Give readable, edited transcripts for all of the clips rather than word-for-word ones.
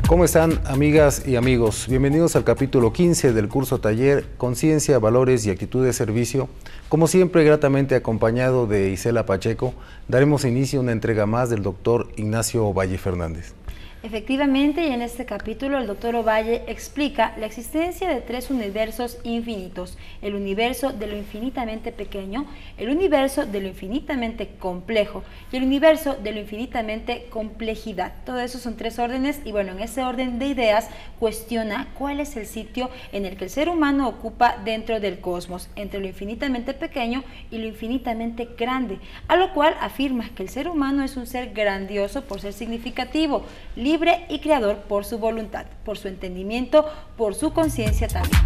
¿Cómo están, amigas y amigos? Bienvenidos al capítulo 15 del curso taller Conciencia, Valores y Actitud de Servicio. Como siempre, gratamente acompañado de Isela Pacheco, daremos inicio a una entrega más del doctor Ignacio Valle Fernández. Efectivamente, y en este capítulo el doctor Ovalle explica la existencia de tres universos infinitos: el universo de lo infinitamente pequeño, el universo de lo infinitamente complejo y el universo de lo infinitamente complejidad. Todo eso son tres órdenes y bueno, en ese orden de ideas cuestiona cuál es el sitio en el que el ser humano ocupa dentro del cosmos, entre lo infinitamente pequeño y lo infinitamente grande, a lo cual afirma que el ser humano es un ser grandioso por ser significativo, libre y creador por su voluntad, por su entendimiento, por su conciencia también.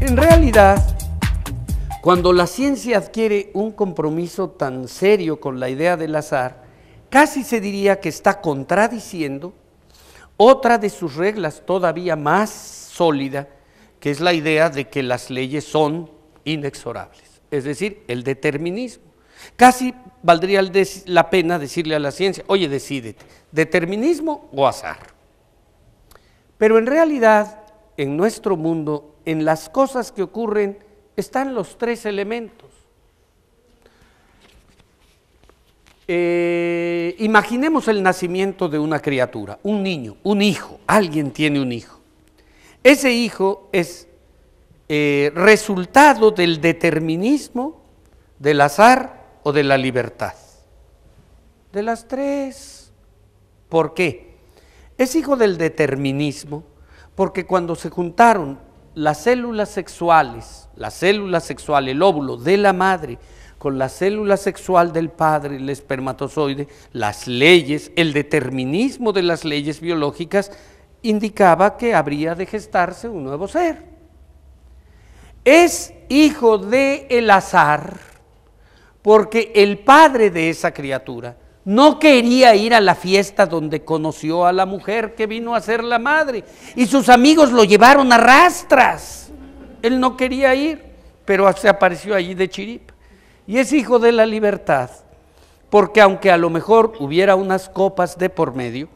En realidad, cuando la ciencia adquiere un compromiso tan serio con la idea del azar, casi se diría que está contradiciendo otra de sus reglas todavía más sólida, que es la idea de que las leyes son inexorables, es decir, el determinismo. Casi valdría la pena decirle a la ciencia: oye, decídete, determinismo o azar. Pero en realidad, en nuestro mundo, en las cosas que ocurren, están los tres elementos. Imaginemos el nacimiento de una criatura, un niño, un hijo, alguien tiene un hijo. Ese hijo es resultado del determinismo, del azar o de la libertad. De las tres. ¿Por qué? Es hijo del determinismo porque cuando se juntaron las células sexuales, el óvulo de la madre con la célula sexual del padre, el espermatozoide, las leyes, el determinismo de las leyes biológicas indicaba que habría de gestarse un nuevo ser. Es hijo del azar porque el padre de esa criatura no quería ir a la fiesta donde conoció a la mujer que vino a ser la madre y sus amigos lo llevaron a rastras. Él no quería ir, pero se apareció allí de chiripa. Y es hijo de la libertad, porque aunque a lo mejor hubiera unas copas de por medio,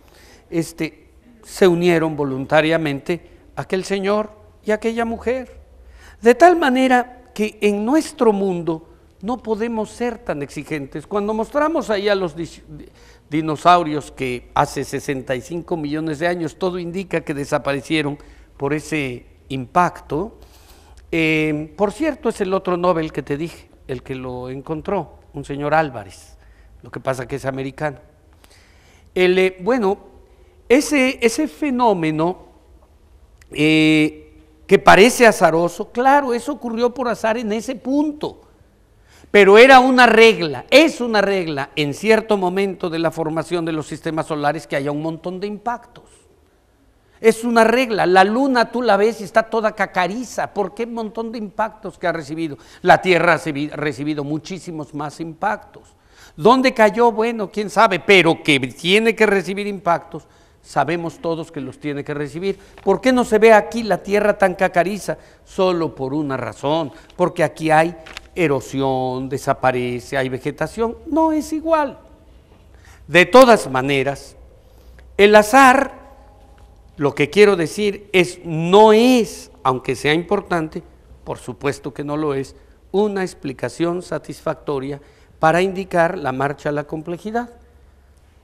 se unieron voluntariamente aquel señor y aquella mujer. De tal manera que en nuestro mundo no podemos ser tan exigentes. Cuando mostramos ahí a los dinosaurios que hace 65 millones de años, todo indica que desaparecieron por ese impacto. Por cierto, es el otro Nobel que te dije, el que lo encontró, un señor Álvarez, lo que pasa que es americano. Ese fenómeno que parece azaroso, claro, eso ocurrió por azar en ese punto. Pero era una regla, es una regla en cierto momento de la formación de los sistemas solares que haya un montón de impactos. Es una regla, la luna tú la ves y está toda cacariza, ¿por qué un montón de impactos que ha recibido? La Tierra ha recibido muchísimos más impactos. ¿Dónde cayó? Bueno, quién sabe, pero que tiene que recibir impactos, sabemos todos que los tiene que recibir. ¿Por qué no se ve aquí la Tierra tan cacariza? Solo por una razón, porque aquí hay erosión, desaparece, hay vegetación, no es igual. De todas maneras, el azar, lo que quiero decir no es, aunque sea importante, por supuesto que no lo es, una explicación satisfactoria para indicar la marcha a la complejidad.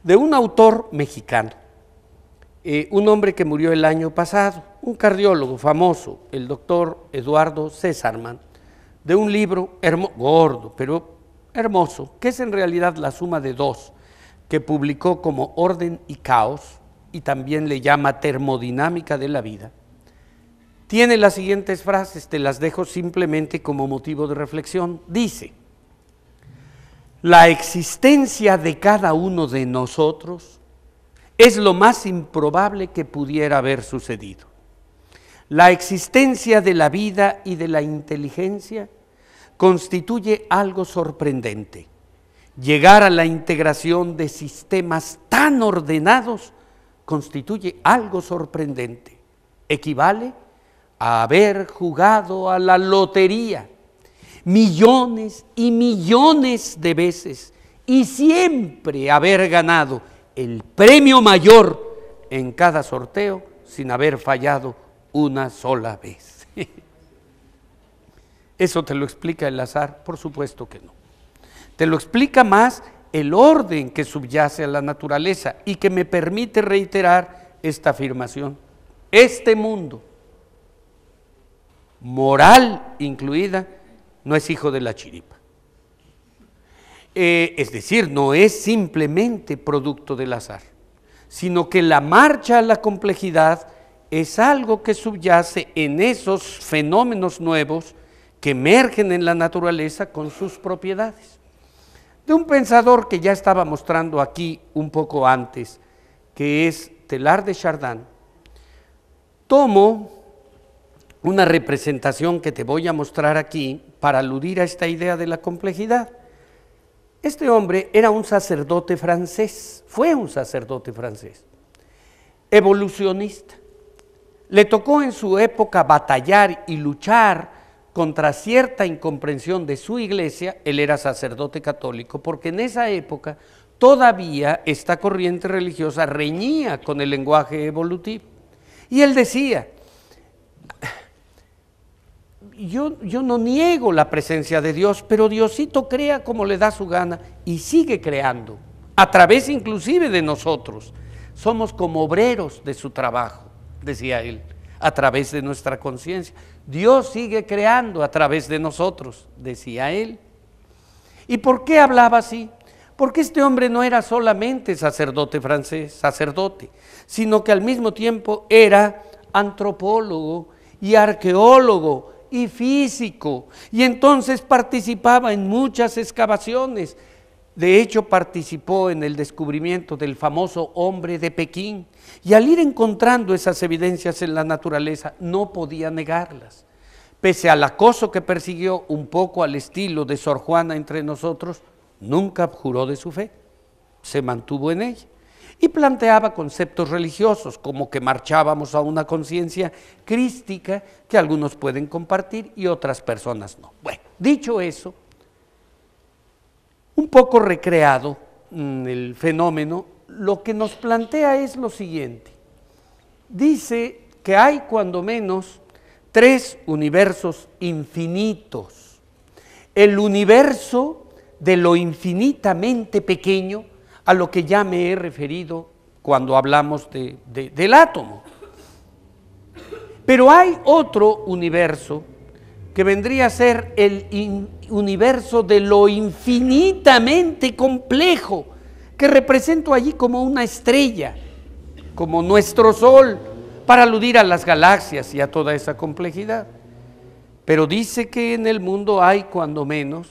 De un autor mexicano, un hombre que murió el año pasado, un cardiólogo famoso, el doctor Eduardo Césarman, de un libro gordo, pero hermoso, que es en realidad la suma de dos, que publicó como Orden y Caos, y también le llama Termodinámica de la Vida. Tiene las siguientes frases, te las dejo simplemente como motivo de reflexión. Dice: la existencia de cada uno de nosotros es lo más improbable que pudiera haber sucedido. La existencia de la vida y de la inteligencia constituye algo sorprendente. Llegar a la integración de sistemas tan ordenados constituye algo sorprendente. Equivale a haber jugado a la lotería millones y millones de veces y siempre haber ganado el premio mayor en cada sorteo sin haber fallado una sola vez. ¿Eso te lo explica el azar? Por supuesto que no. Te lo explica más el orden que subyace a la naturaleza y que me permite reiterar esta afirmación. Este mundo, moral incluida, no es hijo de la chiripa. Es decir, no es simplemente producto del azar, sino que la marcha a la complejidad es algo que subyace en esos fenómenos nuevos que emergen en la naturaleza con sus propiedades. De un pensador que ya estaba mostrando aquí un poco antes, que es Teilhard de Chardin, tomo una representación que te voy a mostrar aquí para aludir a esta idea de la complejidad. Este hombre era un sacerdote francés, fue un sacerdote francés, evolucionista. Le tocó en su época batallar y luchar contra cierta incomprensión de su iglesia. Él era sacerdote católico, porque en esa época todavía esta corriente religiosa reñía con el lenguaje evolutivo. Y él decía, yo no niego la presencia de Dios, pero Diosito crea como le da su gana y sigue creando, a través inclusive de nosotros. Somos como obreros de su trabajo, decía él, a través de nuestra conciencia. Dios sigue creando a través de nosotros, decía él. ¿Y por qué hablaba así? Porque este hombre no era solamente sacerdote francés, sino que al mismo tiempo era antropólogo y arqueólogo y físico, y entonces participaba en muchas excavaciones. De hecho, participó en el descubrimiento del famoso hombre de Pekín, y al ir encontrando esas evidencias en la naturaleza, no podía negarlas. Pese al acoso que persiguió, un poco al estilo de Sor Juana entre nosotros, nunca abjuró de su fe, se mantuvo en ella, y planteaba conceptos religiosos, como que marchábamos a una conciencia crística que algunos pueden compartir y otras personas no. Bueno, dicho eso, un poco recreado el fenómeno, lo que nos plantea es lo siguiente. Dice que hay cuando menos 3 universos infinitos. El universo de lo infinitamente pequeño, a lo que ya me he referido cuando hablamos del átomo. Pero hay otro universo que vendría a ser el universo de lo infinitamente complejo, que represento allí como una estrella, como nuestro Sol, para aludir a las galaxias y a toda esa complejidad. Pero dice que en el mundo hay cuando menos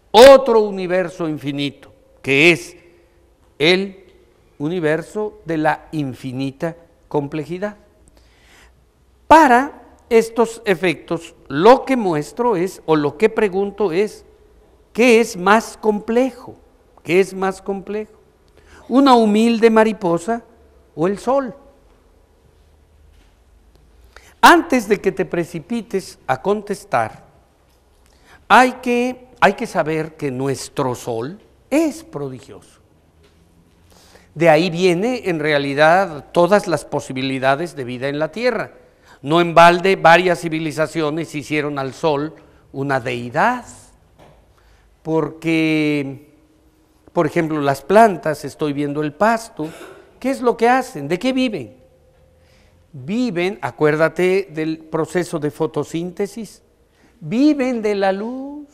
otro universo infinito, que es el universo de la infinita complejidad. Para estos efectos, lo que muestro es, o lo que pregunto es, ¿qué es más complejo? ¿Qué es más complejo? ¿Una humilde mariposa o el sol? Antes de que te precipites a contestar, hay que saber que nuestro sol es prodigioso. De ahí viene en realidad todas las posibilidades de vida en la Tierra. No en balde varias civilizaciones hicieron al sol una deidad, porque, por ejemplo, las plantas, estoy viendo el pasto, ¿qué es lo que hacen? ¿De qué viven? Viven, acuérdate del proceso de fotosíntesis, viven de la luz,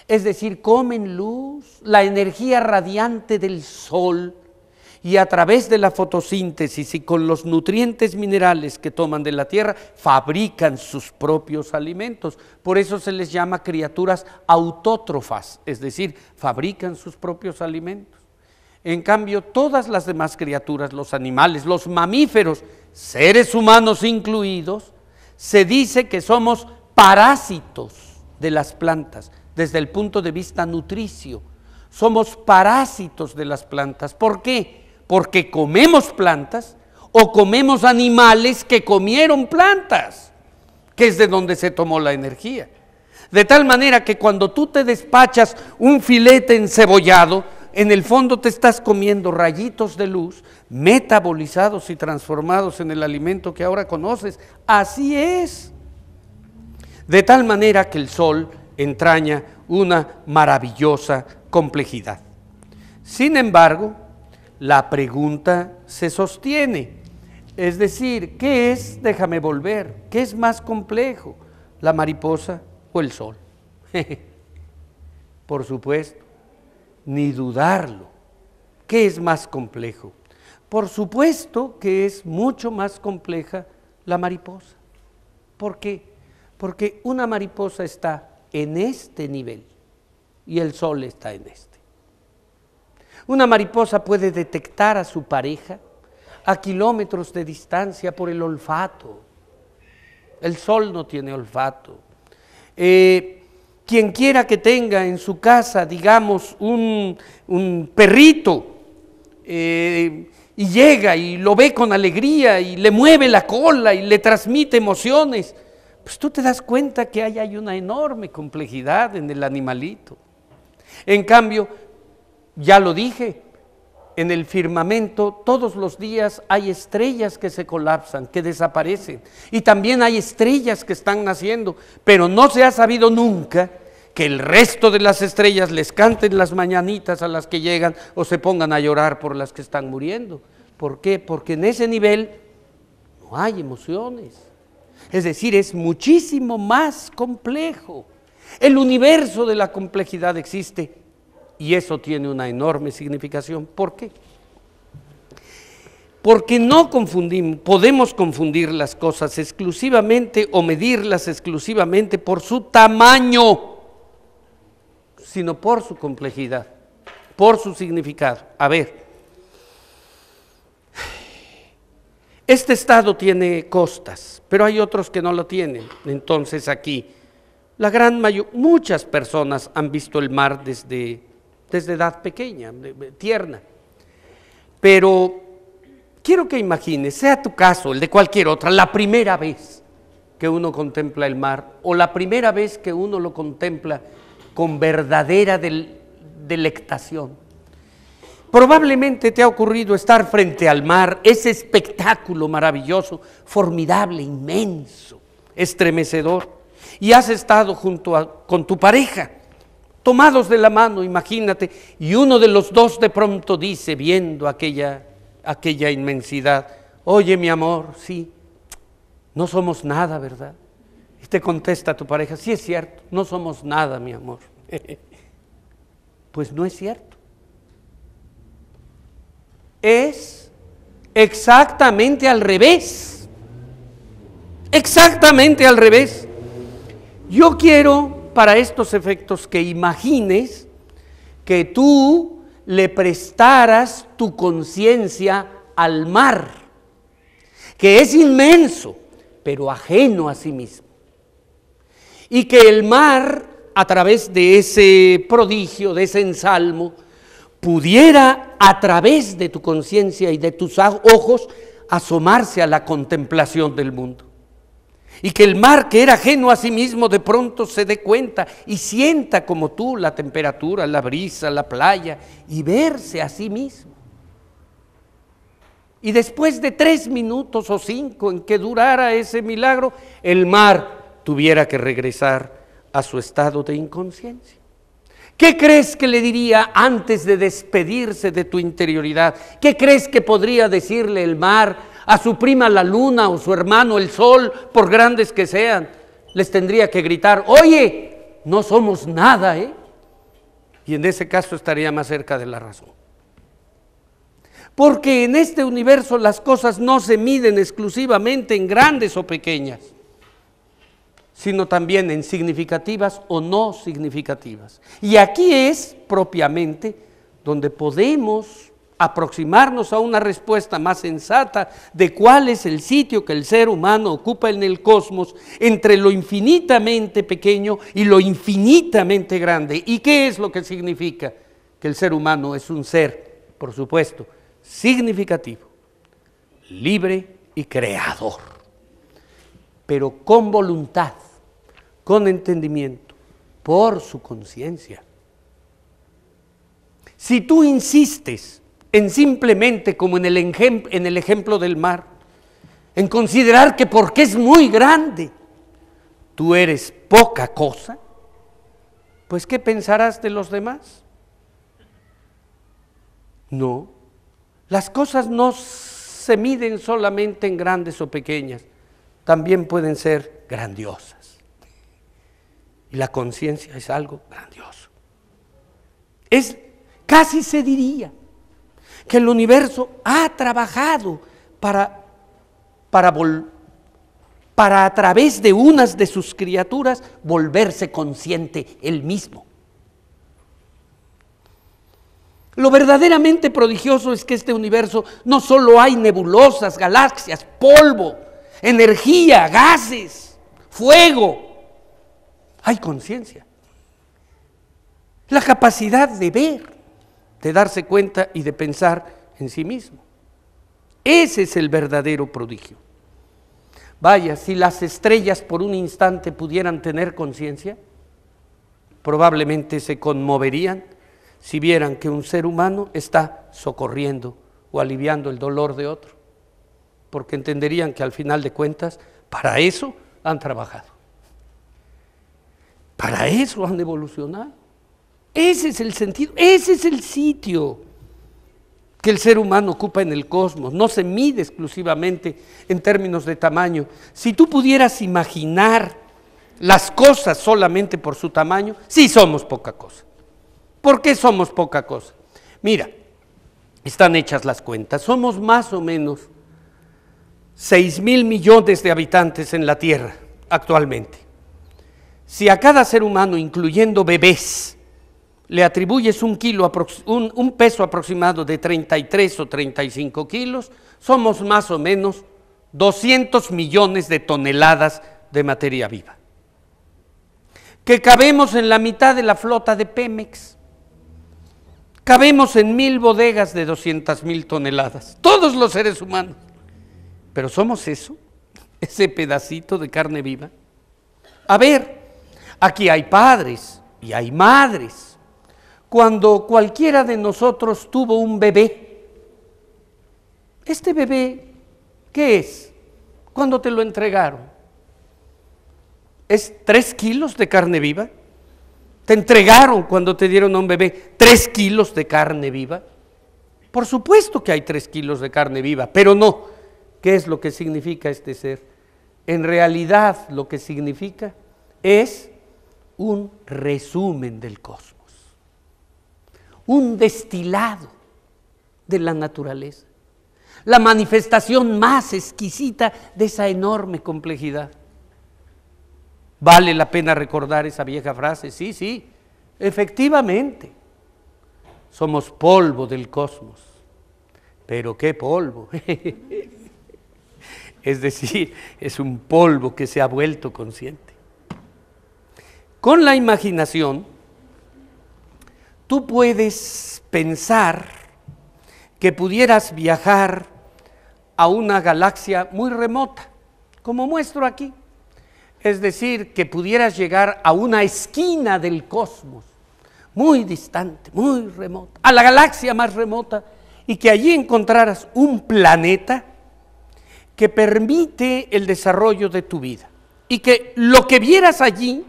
es decir, comen luz, la energía radiante del sol, y a través de la fotosíntesis y con los nutrientes minerales que toman de la tierra, fabrican sus propios alimentos. Por eso se les llama criaturas autótrofas, es decir, fabrican sus propios alimentos. En cambio, todas las demás criaturas, los animales, los mamíferos, seres humanos incluidos, se dice que somos parásitos de las plantas, desde el punto de vista nutricio. Somos parásitos de las plantas. ¿Por qué? Porque comemos plantas o comemos animales que comieron plantas, que es de donde se tomó la energía. De tal manera que cuando tú te despachas un filete encebollado, en el fondo te estás comiendo rayitos de luz metabolizados y transformados en el alimento que ahora conoces. Así es. De tal manera que el Sol entraña una maravillosa complejidad. Sin embargo, la pregunta se sostiene. Es decir, ¿qué es? Déjame volver. ¿Qué es más complejo? ¿La mariposa o el Sol? Por supuesto, ni dudarlo. ¿Qué es más complejo? Por supuesto que es mucho más compleja la mariposa. ¿Por qué? Porque una mariposa está en este nivel y el Sol está en este. Una mariposa puede detectar a su pareja a kilómetros de distancia por el olfato. El Sol no tiene olfato. Quien quiera que tenga en su casa, digamos, un perrito, y llega y lo ve con alegría y le mueve la cola y le transmite emociones, pues tú te das cuenta que hay una enorme complejidad en el animalito. En cambio, ya lo dije, en el firmamento todos los días hay estrellas que se colapsan, que desaparecen, y también hay estrellas que están naciendo, pero no se ha sabido nunca que el resto de las estrellas les canten las mañanitas a las que llegan o se pongan a llorar por las que están muriendo. ¿Por qué? Porque en ese nivel no hay emociones. Es decir, es muchísimo más complejo. El universo de la complejidad existe y eso tiene una enorme significación. ¿Por qué? Porque no podemos confundir las cosas exclusivamente o medirlas exclusivamente por su tamaño, sino por su complejidad, por su significado. A ver, este estado tiene costas, pero hay otros que no lo tienen. Entonces aquí, muchas personas han visto el mar desde edad pequeña, tierna. Pero quiero que imagines, sea tu caso, el de cualquier otra, la primera vez que uno contempla el mar, o la primera vez que uno lo contempla con verdadera delectación. Probablemente te ha ocurrido estar frente al mar, ese espectáculo maravilloso, formidable, inmenso, estremecedor, y has estado con tu pareja, tomados de la mano, imagínate, y uno de los dos de pronto dice, viendo aquella inmensidad, oye mi amor, sí, no somos nada, ¿verdad? Y te contesta tu pareja, sí es cierto, no somos nada, mi amor. Pues no es cierto. Es exactamente al revés. Exactamente al revés. Yo quiero, para estos efectos, que imagines que tú le prestaras tu conciencia al mar, que es inmenso, pero ajeno a sí mismo. Y que el mar, a través de ese prodigio, de ese ensalmo, pudiera, a través de tu conciencia y de tus ojos, asomarse a la contemplación del mundo. Y que el mar, que era ajeno a sí mismo, de pronto se dé cuenta y sienta como tú la temperatura, la brisa, la playa, y verse a sí mismo. Y después de 3 minutos o 5 en que durara ese milagro, el mar tuviera que regresar a su estado de inconsciencia. ¿Qué crees que le diría antes de despedirse de tu interioridad? ¿Qué crees que podría decirle el mar a su prima la luna o su hermano el sol, por grandes que sean? Les tendría que gritar, oye, no somos nada, ¿eh? Y en ese caso estaría más cerca de la razón. Porque en este universo las cosas no se miden exclusivamente en grandes o pequeñas, sino también en significativas o no significativas. Y aquí es propiamente donde podemos aproximarnos a una respuesta más sensata de cuál es el sitio que el ser humano ocupa en el cosmos entre lo infinitamente pequeño y lo infinitamente grande. ¿Y qué es lo que significa? Que el ser humano es un ser, por supuesto, significativo, libre y creador, pero con voluntad, con entendimiento, por su conciencia. Si tú insistes en simplemente, como en el ejemplo del mar, en considerar que porque es muy grande, tú eres poca cosa, pues ¿qué pensarás de los demás? No, las cosas no se miden solamente en grandes o pequeñas, también pueden ser grandiosas. Y la conciencia es algo grandioso. Casi se diría que el universo ha trabajado para a través de unas de sus criaturas volverse consciente él mismo. Lo verdaderamente prodigioso es que este universo no solo hay nebulosas, galaxias, polvo, energía, gases, fuego, hay conciencia. La capacidad de ver, de darse cuenta y de pensar en sí mismo. Ese es el verdadero prodigio. Vaya, si las estrellas por un instante pudieran tener conciencia, probablemente se conmoverían si vieran que un ser humano está socorriendo o aliviando el dolor de otro, porque entenderían que al final de cuentas, para eso han trabajado. Para eso han evolucionado. Ese es el sentido, ese es el sitio que el ser humano ocupa en el cosmos. No se mide exclusivamente en términos de tamaño. Si tú pudieras imaginar las cosas solamente por su tamaño, sí somos poca cosa. ¿Por qué somos poca cosa? Mira, están hechas las cuentas, somos más o menos 6,000 millones de habitantes en la Tierra actualmente. Si a cada ser humano, incluyendo bebés, le atribuyes un peso aproximado de 33 o 35 kilos, somos más o menos 200 millones de toneladas de materia viva, que cabemos en la mitad de la flota de Pemex, cabemos en 1,000 bodegas de 200,000 toneladas, todos los seres humanos, pero somos eso, ese pedacito de carne viva. A ver, aquí hay padres y hay madres. Cuando cualquiera de nosotros tuvo un bebé, ¿este bebé qué es? ¿Cuándo te lo entregaron? ¿Es 3 kilos de carne viva? ¿Te entregaron cuando te dieron a un bebé 3 kilos de carne viva? Por supuesto que hay 3 kilos de carne viva, pero no. ¿Qué es lo que significa este ser? En realidad lo que significa es un resumen del cosmos. Un destilado de la naturaleza, la manifestación más exquisita de esa enorme complejidad. Vale la pena recordar esa vieja frase, sí, efectivamente, somos polvo del cosmos, pero ¿qué polvo? Es decir, es un polvo que se ha vuelto consciente. Con la imaginación, tú puedes pensar que pudieras viajar a una galaxia muy remota, como muestro aquí. Es decir, que pudieras llegar a una esquina del cosmos, muy distante, muy remota, a la galaxia más remota, y que allí encontraras un planeta que permite el desarrollo de tu vida. Y que lo que vieras allí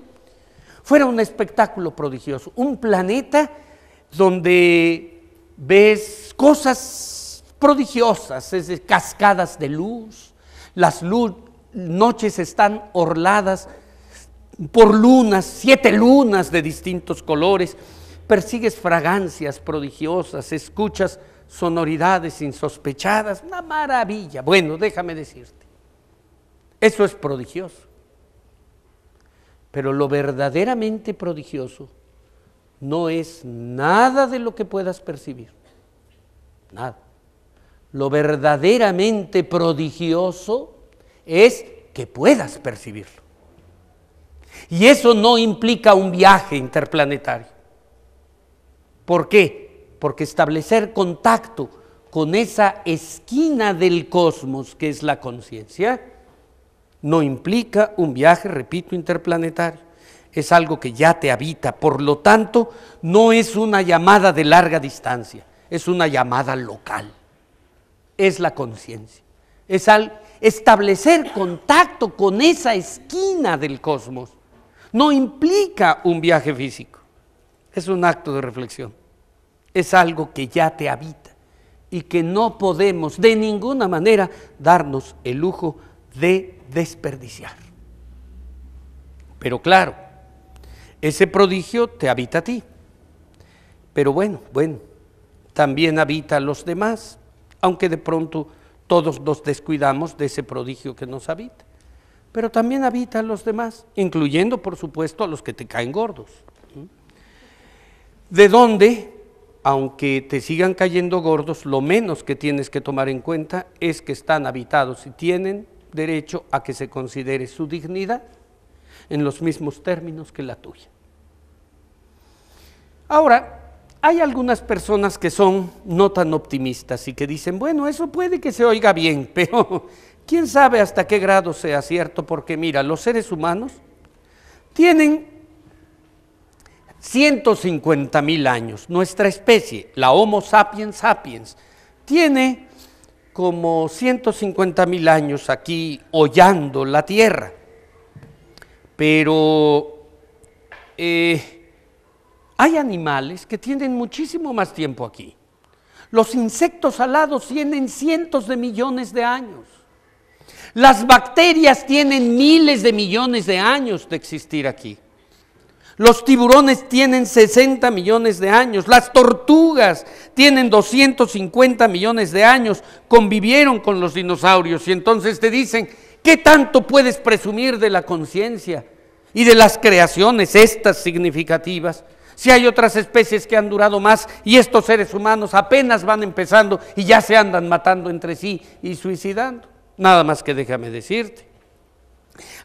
fuera un espectáculo prodigioso, un planeta donde ves cosas prodigiosas, es decir, cascadas de luz, las noches están orladas por lunas, 7 lunas de distintos colores, persigues fragancias prodigiosas, escuchas sonoridades insospechadas, una maravilla. Bueno, déjame decirte, eso es prodigioso, pero lo verdaderamente prodigioso no es nada de lo que puedas percibir, nada. Lo verdaderamente prodigioso es que puedas percibirlo. Y eso no implica un viaje interplanetario. ¿Por qué? Porque establecer contacto con esa esquina del cosmos que es la conciencia no implica un viaje, repito, interplanetario. es algo que ya te habita, por lo tanto, no es una llamada de larga distancia, es una llamada local, es la conciencia, es establecer contacto con esa esquina del cosmos. No implica un viaje físico, es un acto de reflexión, es algo que ya te habita y que no podemos de ninguna manera darnos el lujo de desperdiciar. Pero claro, ese prodigio te habita a ti, pero bueno, también habita a los demás, aunque de pronto todos nos descuidamos de ese prodigio que nos habita, pero también habita a los demás, incluyendo por supuesto a los que te caen gordos. De donde, aunque te sigan cayendo gordos, lo menos que tienes que tomar en cuenta es que están habitados y tienen derecho a que se considere su dignidad en los mismos términos que la tuya. Ahora, hay algunas personas que son no tan optimistas y que dicen, bueno, eso puede que se oiga bien, pero quién sabe hasta qué grado sea cierto, porque mira, los seres humanos tienen 150.000 años. Nuestra especie, la Homo sapiens sapiens, tiene como 150.000 años aquí hollando la tierra. Pero hay animales que tienen muchísimo más tiempo aquí. Los insectos alados tienen cientos de millones de años. Las bacterias tienen miles de millones de años de existir aquí. Los tiburones tienen 60 millones de años. Las tortugas tienen 250 millones de años. Convivieron con los dinosaurios y entonces te dicen, ¿qué tanto puedes presumir de la conciencia y de las creaciones estas significativas? Si hay otras especies que han durado más y estos seres humanos apenas van empezando y ya se andan matando entre sí y suicidando. Nada más que déjame decirte,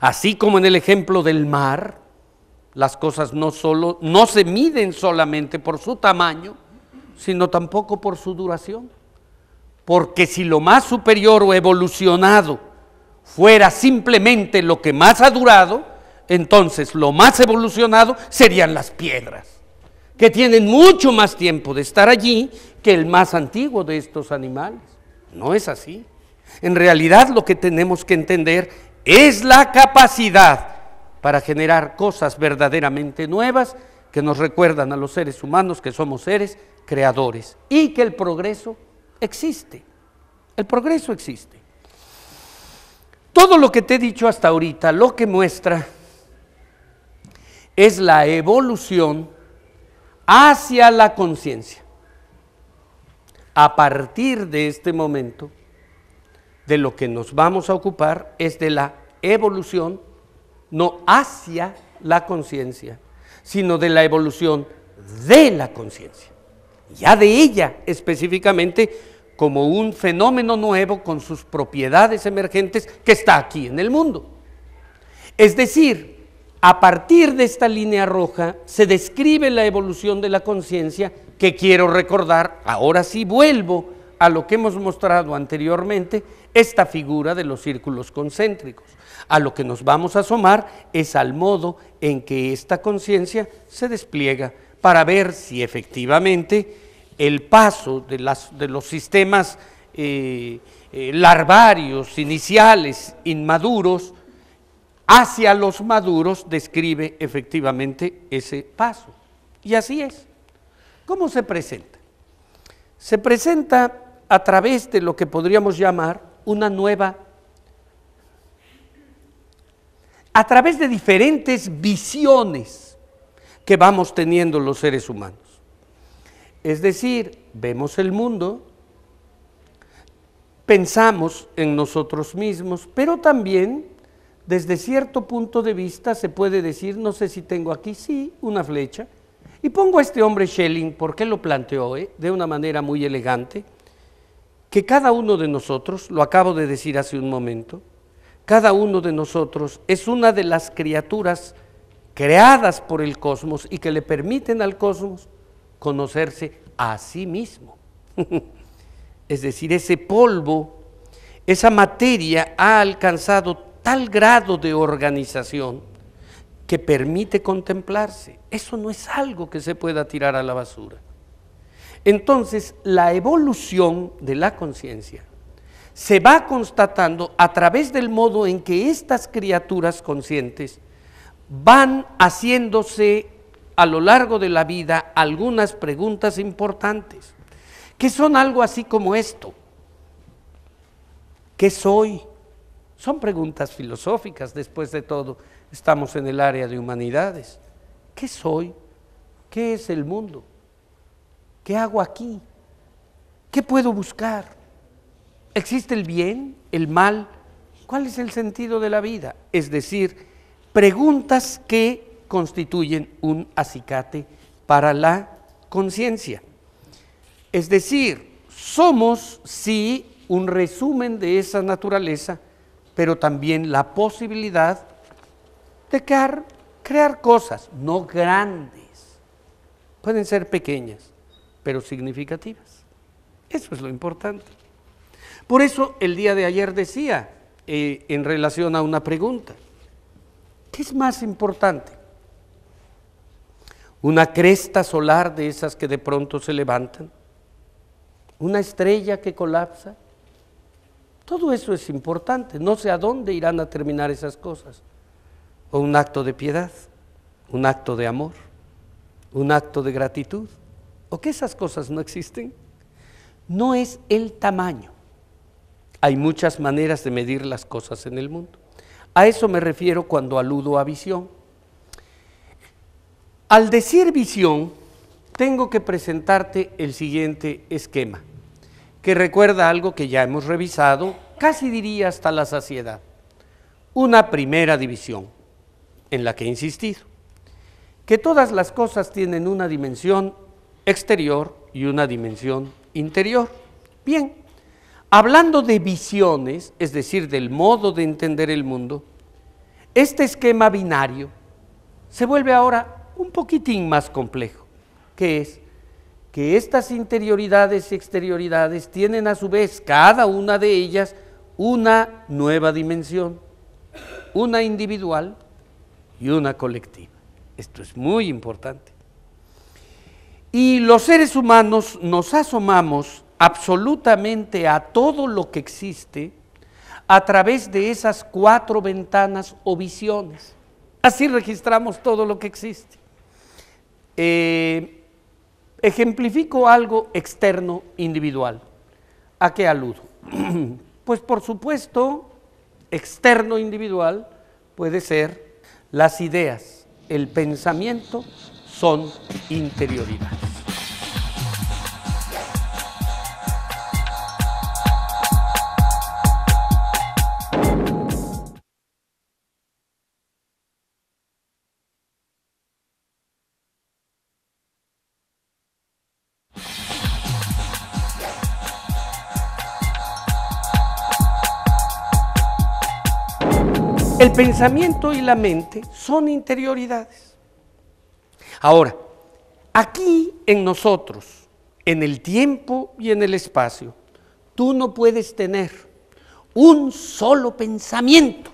así como en el ejemplo del mar, las cosas no se miden solamente por su tamaño, sino tampoco por su duración. Porque si lo más superior o evolucionado fuera simplemente lo que más ha durado, entonces lo más evolucionado serían las piedras, que tienen mucho más tiempo de estar allí que el más antiguo de estos animales. No es así. En realidad lo que tenemos que entender es la capacidad para generar cosas verdaderamente nuevas que nos recuerdan a los seres humanos que somos seres creadores y que el progreso existe. El progreso existe. Todo lo que te he dicho hasta ahorita, lo que muestra es la evolución hacia la conciencia. A partir de este momento, de lo que nos vamos a ocupar es de la evolución, no hacia la conciencia, sino de la evolución de la conciencia, ya de ella específicamente como un fenómeno nuevo con sus propiedades emergentes que está aquí en el mundo. Es decir, a partir de esta línea roja se describe la evolución de la conciencia que quiero recordar, ahora sí vuelvo a lo que hemos mostrado anteriormente, esta figura de los círculos concéntricos. A lo que nos vamos a asomar es al modo en que esta conciencia se despliega para ver si efectivamente el paso de los sistemas larvarios, iniciales, inmaduros, hacia los maduros describe efectivamente ese paso. Y así es. ¿Cómo se presenta? Se presenta a través de lo que podríamos llamar una nueva, a través de diferentes visiones que vamos teniendo los seres humanos. Es decir, vemos el mundo, pensamos en nosotros mismos, pero también desde cierto punto de vista se puede decir, no sé si tengo aquí, sí, una flecha, y pongo a este hombre Schelling, porque lo planteó de una manera muy elegante, que cada uno de nosotros, lo acabo de decir hace un momento, cada uno de nosotros es una de las criaturas creadas por el cosmos y que le permiten al cosmos conocerse a sí mismo. Es decir, ese polvo, esa materia ha alcanzado tal grado de organización, que permite contemplarse. Eso no es algo que se pueda tirar a la basura. Entonces, la evolución de la conciencia se va constatando a través del modo en que estas criaturas conscientes van haciéndose a lo largo de la vida algunas preguntas importantes, que son algo así como esto: ¿qué soy? Son preguntas filosóficas, después de todo, estamos en el área de humanidades. ¿Qué soy? ¿Qué es el mundo? ¿Qué hago aquí? ¿Qué puedo buscar? ¿Existe el bien, el mal? ¿Cuál es el sentido de la vida? Es decir, preguntas que constituyen un acicate para la conciencia. Es decir, somos sí un resumen de esa naturaleza, pero también la posibilidad de crear cosas, no grandes, pueden ser pequeñas, pero significativas. Eso es lo importante. Por eso el día de ayer decía, en relación a una pregunta, ¿qué es más importante? ¿Una cresta solar de esas que de pronto se levantan? ¿Una estrella que colapsa? Todo eso es importante, no sé a dónde irán a terminar esas cosas. O un acto de piedad, un acto de amor, un acto de gratitud, o que esas cosas no existen. No es el tamaño. Hay muchas maneras de medir las cosas en el mundo. A eso me refiero cuando aludo a visión. Al decir visión, tengo que presentarte el siguiente esquema, que recuerda algo que ya hemos revisado, casi diría hasta la saciedad. Una primera división, en la que he insistido, que todas las cosas tienen una dimensión exterior y una dimensión interior. Bien, hablando de visiones, es decir, del modo de entender el mundo, este esquema binario se vuelve ahora un poquitín más complejo, que es que estas interioridades y exterioridades tienen a su vez, cada una de ellas, una nueva dimensión, una individual y una colectiva. Esto es muy importante. Y los seres humanos nos asomamos absolutamente a todo lo que existe a través de esas 4 ventanas o visiones. Así registramos todo lo que existe. Ejemplifico algo externo individual. ¿A qué aludo? Pues por supuesto, externo individual puede ser las ideas, el pensamiento son interioridades. El pensamiento y la mente son interioridades. Ahora, aquí en nosotros, en el tiempo y en el espacio, tú no puedes tener un solo pensamiento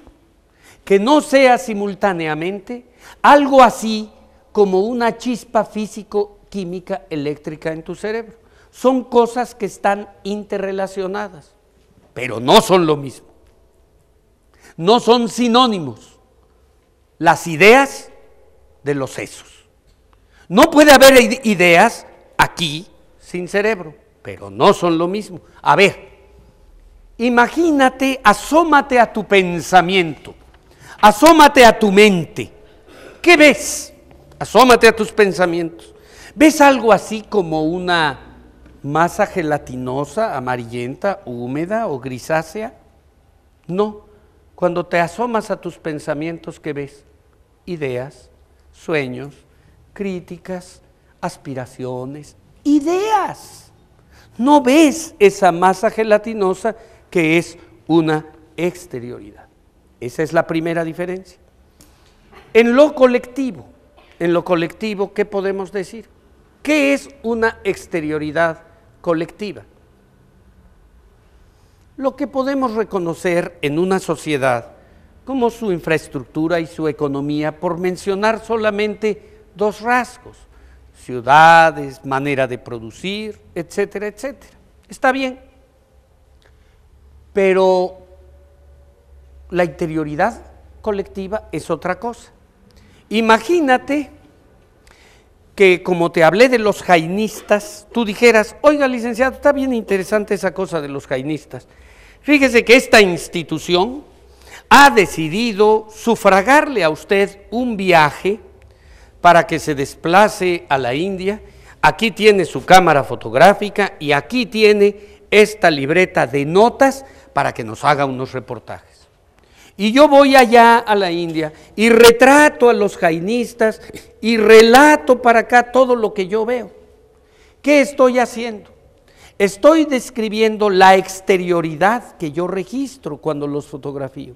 que no sea simultáneamente algo así como una chispa físico-química eléctrica en tu cerebro. Son cosas que están interrelacionadas, pero no son lo mismo. No son sinónimos las ideas de los sesos. No puede haber ideas aquí sin cerebro, pero no son lo mismo. A ver, imagínate, asómate a tu pensamiento, asómate a tu mente. ¿Qué ves? Asómate a tus pensamientos. ¿Ves algo así como una masa gelatinosa, amarillenta, húmeda o grisácea? No. Cuando te asomas a tus pensamientos, ¿qué ves? Ideas, sueños, críticas, aspiraciones, ideas. No ves esa masa gelatinosa que es una exterioridad. Esa es la primera diferencia. En lo colectivo, ¿qué podemos decir? ¿Qué es una exterioridad colectiva? Lo que podemos reconocer en una sociedad como su infraestructura y su economía, por mencionar solamente dos rasgos: ciudades, manera de producir, etcétera, etcétera. Está bien, pero la interioridad colectiva es otra cosa. Imagínate que, como te hablé de los jainistas, tú dijeras: oiga, licenciado, está bien interesante esa cosa de los jainistas. Fíjese que esta institución ha decidido sufragarle a usted un viaje para que se desplace a la India. Aquí tiene su cámara fotográfica y aquí tiene esta libreta de notas para que nos haga unos reportajes. Y yo voy allá a la India y retrato a los jainistas y relato para acá todo lo que yo veo. ¿Qué estoy haciendo? Estoy describiendo la exterioridad que yo registro cuando los fotografío,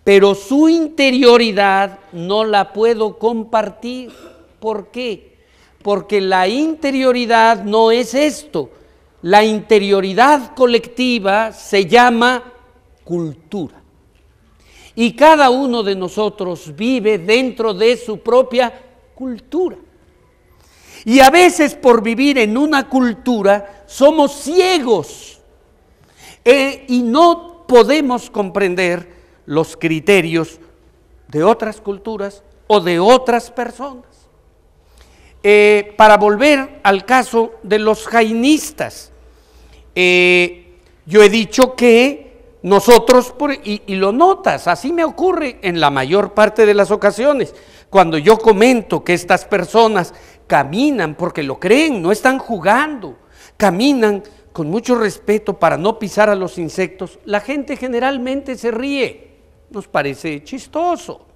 pero su interioridad no la puedo compartir. ¿Por qué? Porque la interioridad no es esto. La interioridad colectiva se llama cultura. Y cada uno de nosotros vive dentro de su propia cultura. Y a veces, por vivir en una cultura, somos ciegos y no podemos comprender los criterios de otras culturas o de otras personas. Para volver al caso de los jainistas, yo he dicho que nosotros, y lo notas, así me ocurre en la mayor parte de las ocasiones, cuando yo comento que estas personas caminan porque lo creen, no están jugando, caminan con mucho respeto para no pisar a los insectos, la gente generalmente se ríe, nos parece chistoso.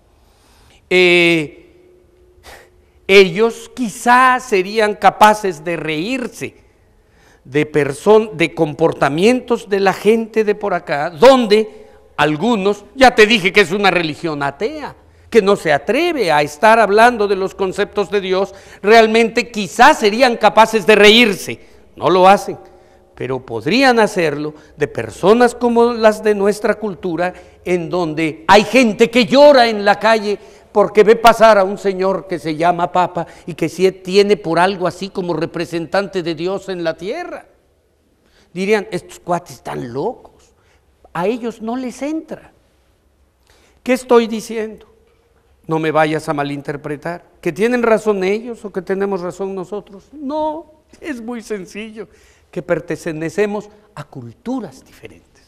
Ellos quizás serían capaces de reírse de comportamientos de la gente de por acá, donde algunos, ya te dije que es una religión atea, que no se atreve a estar hablando de los conceptos de Dios, realmente quizás serían capaces de reírse, no lo hacen, pero podrían hacerlo de personas como las de nuestra cultura, en donde hay gente que llora en la calle porque ve pasar a un señor que se llama Papa y que sí tiene por algo así como representante de Dios en la tierra. Dirían: estos cuates están locos, a ellos no les entra. ¿Qué estoy diciendo? No me vayas a malinterpretar, ¿que tienen razón ellos o que tenemos razón nosotros? No, es muy sencillo, que pertenecemos a culturas diferentes,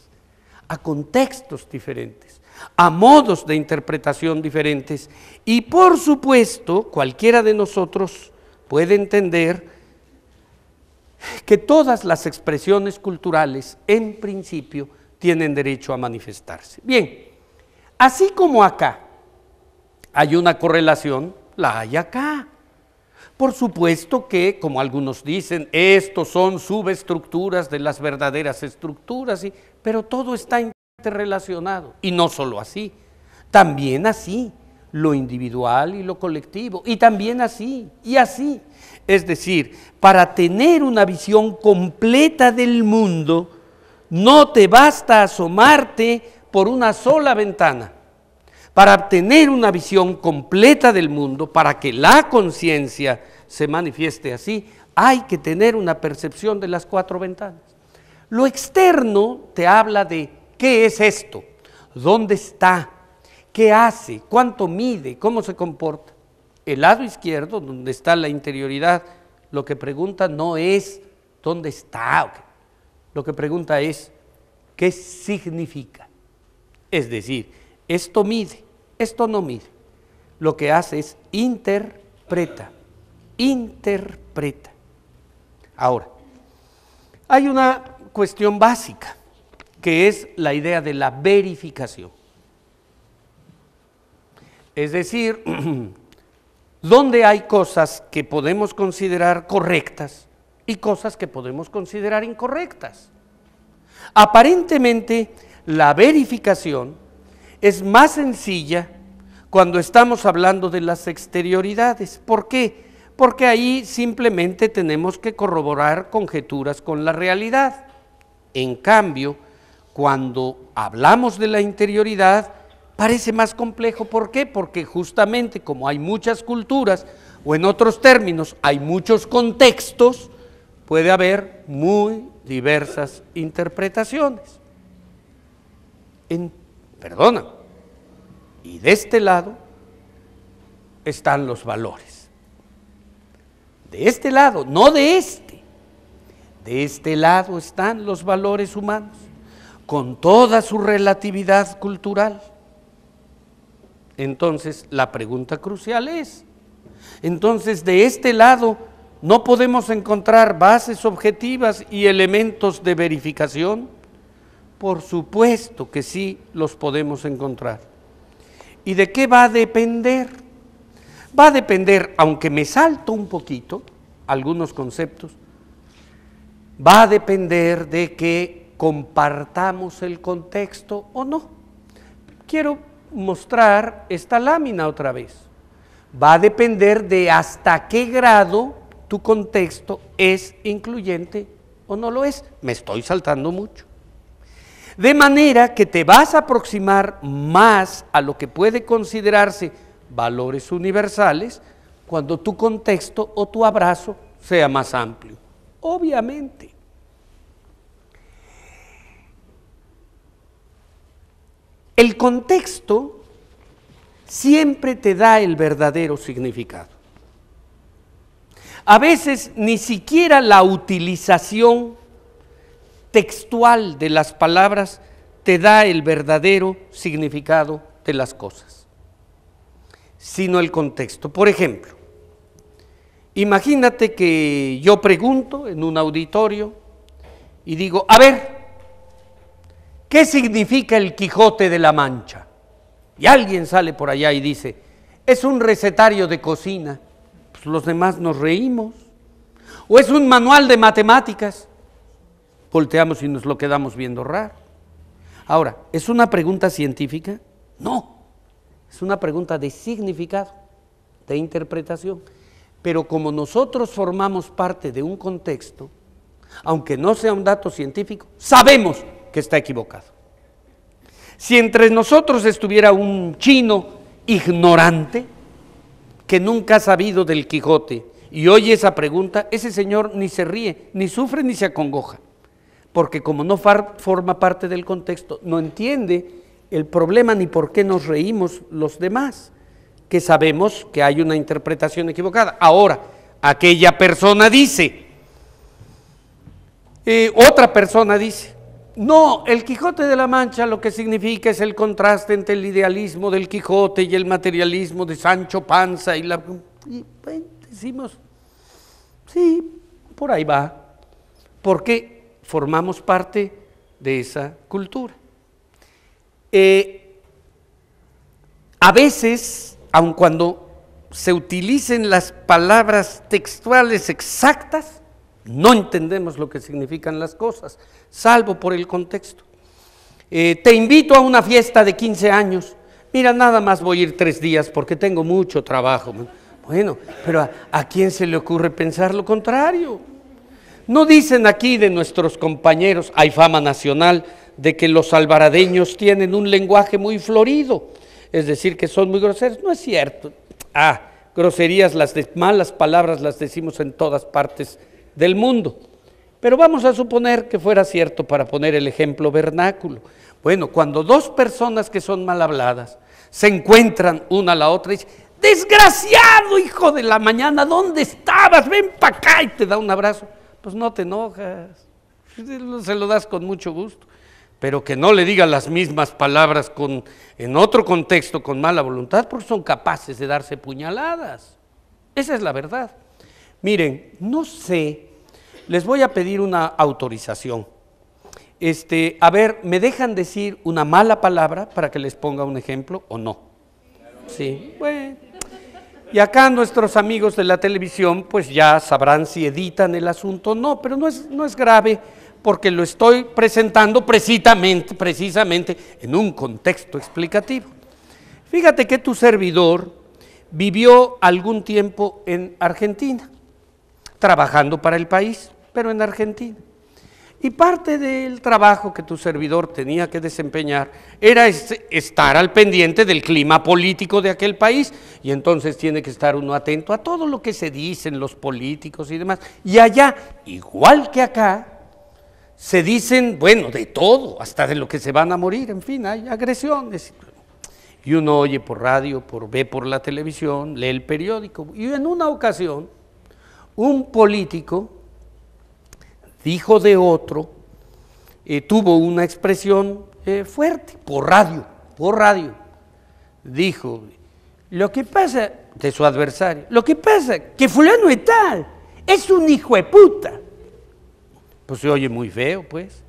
a contextos diferentes, a modos de interpretación diferentes, y por supuesto cualquiera de nosotros puede entender que todas las expresiones culturales en principio tienen derecho a manifestarse. Bien, así como acá hay una correlación, la hay acá. Por supuesto que, como algunos dicen, estos son subestructuras de las verdaderas estructuras, pero todo está interrelacionado, y no solo así, también así, lo individual y lo colectivo, y también así, y así. Es decir, para tener una visión completa del mundo, no te basta asomarte por una sola ventana. Para tener una visión completa del mundo, para que la conciencia se manifieste así, hay que tener una percepción de las cuatro ventanas. Lo externo te habla de qué es esto, dónde está, qué hace, cuánto mide, cómo se comporta. El lado izquierdo, donde está la interioridad, lo que pregunta no es dónde está, lo que pregunta es qué significa. Es decir, esto mide, esto no mide. Lo que hace es interpreta. Ahora, hay una cuestión básica, que es la idea de la verificación. Es decir, donde hay cosas que podemos considerar correctas y cosas que podemos considerar incorrectas. Aparentemente, la verificación es más sencilla cuando estamos hablando de las exterioridades. ¿Por qué? Porque ahí simplemente tenemos que corroborar conjeturas con la realidad. En cambio, cuando hablamos de la interioridad, parece más complejo. ¿Por qué? Porque justamente como hay muchas culturas, o en otros términos, hay muchos contextos, puede haber muy diversas interpretaciones. Y de este lado están los valores. De este lado, no de este. De este lado están los valores humanos, con toda su relatividad cultural. Entonces, la pregunta crucial es, entonces, de este lado, ¿no podemos encontrar bases objetivas y elementos de verificación? Por supuesto que sí los podemos encontrar. ¿Y de qué va a depender? Va a depender, aunque me salto un poquito algunos conceptos, va a depender de que compartamos el contexto o no. Quiero mostrar esta lámina otra vez. Va a depender de hasta qué grado tu contexto es incluyente o no lo es. Me estoy saltando mucho. De manera que te vas a aproximar más a lo que puede considerarse valores universales cuando tu contexto o tu abrazo sea más amplio. Obviamente. El contexto siempre te da el verdadero significado. A veces ni siquiera la utilización textual de las palabras te da el verdadero significado de las cosas, sino el contexto. Por ejemplo, imagínate que yo pregunto en un auditorio y digo, a ver, ¿qué significa el Quijote de la Mancha? Y alguien sale por allá y dice, es un recetario de cocina. Pues los demás nos reímos. O es un manual de matemáticas. Volteamos y nos lo quedamos viendo raro. Ahora, ¿es una pregunta científica? No, es una pregunta de significado, de interpretación. Pero como nosotros formamos parte de un contexto, aunque no sea un dato científico, sabemos que está equivocado. Si entre nosotros estuviera un chino ignorante, que nunca ha sabido del Quijote, y oye esa pregunta, ese señor ni se ríe, ni sufre, ni se acongoja, porque como no forma parte del contexto, no entiende el problema ni por qué nos reímos los demás, que sabemos que hay una interpretación equivocada. Ahora, aquella persona dice, otra persona dice, no, el Quijote de la Mancha lo que significa es el contraste entre el idealismo del Quijote y el materialismo de Sancho Panza y bueno, decimos, sí, por ahí va, porque formamos parte de esa cultura. A veces, aun cuando se utilicen las palabras textuales exactas, no entendemos lo que significan las cosas, salvo por el contexto. Te invito a una fiesta de 15 años. Mira, nada más voy a ir 3 días porque tengo mucho trabajo. Bueno, pero ¿a quién se le ocurre pensar lo contrario? No dicen aquí de nuestros compañeros, hay fama nacional, de que los alvaradeños tienen un lenguaje muy florido, es decir, que son muy groseros. No es cierto. Groserías, malas palabras las decimos en todas partes del mundo, pero vamos a suponer que fuera cierto para poner el ejemplo vernáculo. Bueno, cuando 2 personas que son mal habladas se encuentran una a la otra y dicen, desgraciado hijo de la mañana, ¿dónde estabas? Ven para acá, y te da un abrazo, pues no te enojas, se lo das con mucho gusto, pero que no le diga las mismas palabras en otro contexto con mala voluntad, porque son capaces de darse puñaladas. Esa es la verdad. Miren, no sé, les voy a pedir una autorización. A ver, ¿me dejan decir una mala palabra para que les ponga un ejemplo o no? Sí, bueno. Y acá nuestros amigos de la televisión pues ya sabrán si editan el asunto o no, pero no es grave porque lo estoy presentando precisamente en un contexto explicativo. Fíjate que tu servidor vivió algún tiempo en Argentina, trabajando para el país, pero en Argentina. Y parte del trabajo que tu servidor tenía que desempeñar era estar al pendiente del clima político de aquel país, y entonces tiene que estar uno atento a todo lo que se dicen los políticos y demás. Y allá, igual que acá, se dicen, bueno, de todo, hasta de lo que se van a morir, en fin, hay agresiones. Y uno oye por radio, ve por la televisión, lee el periódico. Y en una ocasión, un político dijo de otro, tuvo una expresión fuerte, por radio. Dijo, lo que pasa, de su adversario, lo que pasa, que fulano es tal, es un hijo de puta. Pues se oye muy feo, pues.